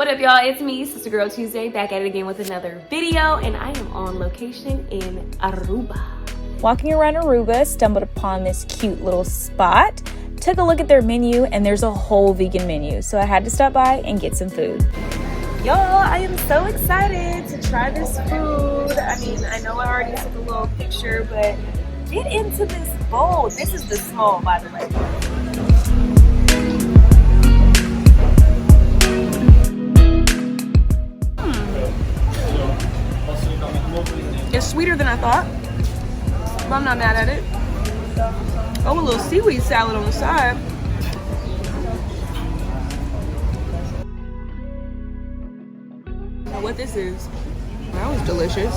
What up, y'all? It's me, Sister Girl Tuesday, back at it again with another video, and I am on location in Aruba. Walking around Aruba, stumbled upon this cute little spot, took a look at their menu, and there's a whole vegan menu, so I had to stop by and get some food. Y'all, I am so excited to try this food. I mean, I know I already took a little picture, but get into this bowl. This is the small, by the way. It's sweeter than I thought, but I'm not mad at it. Oh, a little seaweed salad on the side. Now what this is, that was delicious.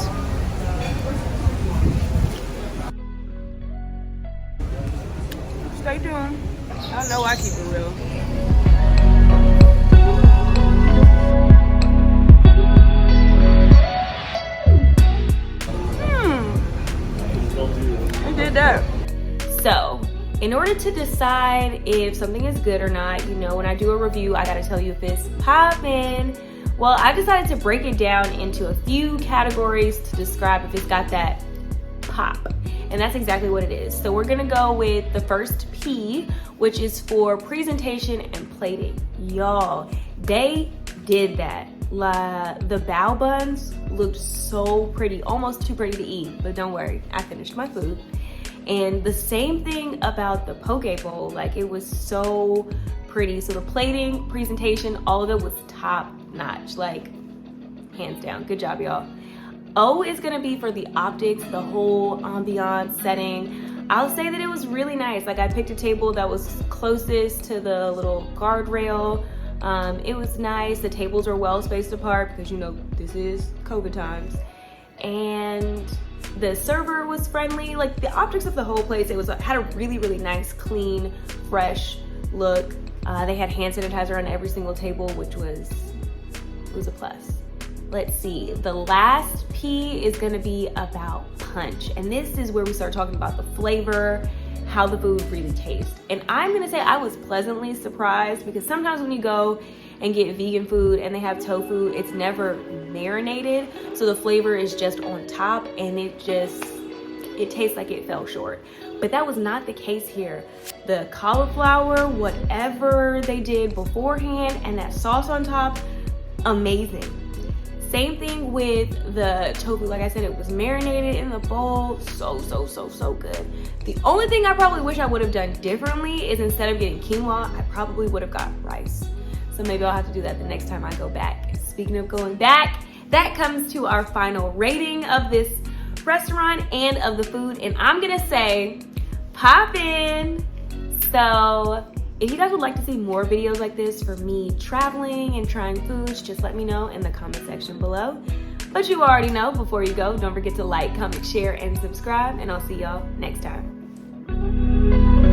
Stay tuned. I know I keep it real. That. So, in order to decide if something is good or not, you know, when I do a review, I gotta tell you if it's poppin'. Well, I decided to break it down into a few categories to describe if it's got that pop. And that's exactly what it is. So we're gonna go with the first P, which is for presentation and plating. Y'all, they did that. The bao buns looked so pretty, almost too pretty to eat, but don't worry, I finished my food. And the same thing about the poke bowl, like it was so pretty. So the plating, presentation, all of it was top notch, like hands down. Good job, y'all. O is gonna be for the optics, the whole ambiance setting. I'll say that it was really nice. Like I picked a table that was closest to the little guardrail. It was nice. The tables are well spaced apart because you know this is COVID times. And the server was friendly. Like the optics of the whole place, had a really, really nice, clean, fresh look. They had hand sanitizer on every single table, which was a plus. Let's see, the last P is gonna be about punch. And this is where we start talking about the flavor, how the food really tastes. And I'm gonna say I was pleasantly surprised because sometimes when you go and get vegan food and they have tofu, it's never marinated. So the flavor is just on top and it tastes like it fell short. But that was not the case here. The cauliflower, whatever they did beforehand and that sauce on top, amazing. Same thing with the tofu. Like I said, it was marinated in the bowl. So good. The only thing I probably wish I would have done differently is instead of getting quinoa, I probably would have got rice. So maybe I'll have to do that the next time I go back. Speaking of going back, that comes to our final rating of this restaurant and of the food. And I'm gonna say poppin'. So if you guys would like to see more videos like this for me traveling and trying foods, just let me know in the comment section below. But you already know, before you go, don't forget to like, comment, share, and subscribe. And I'll see y'all next time.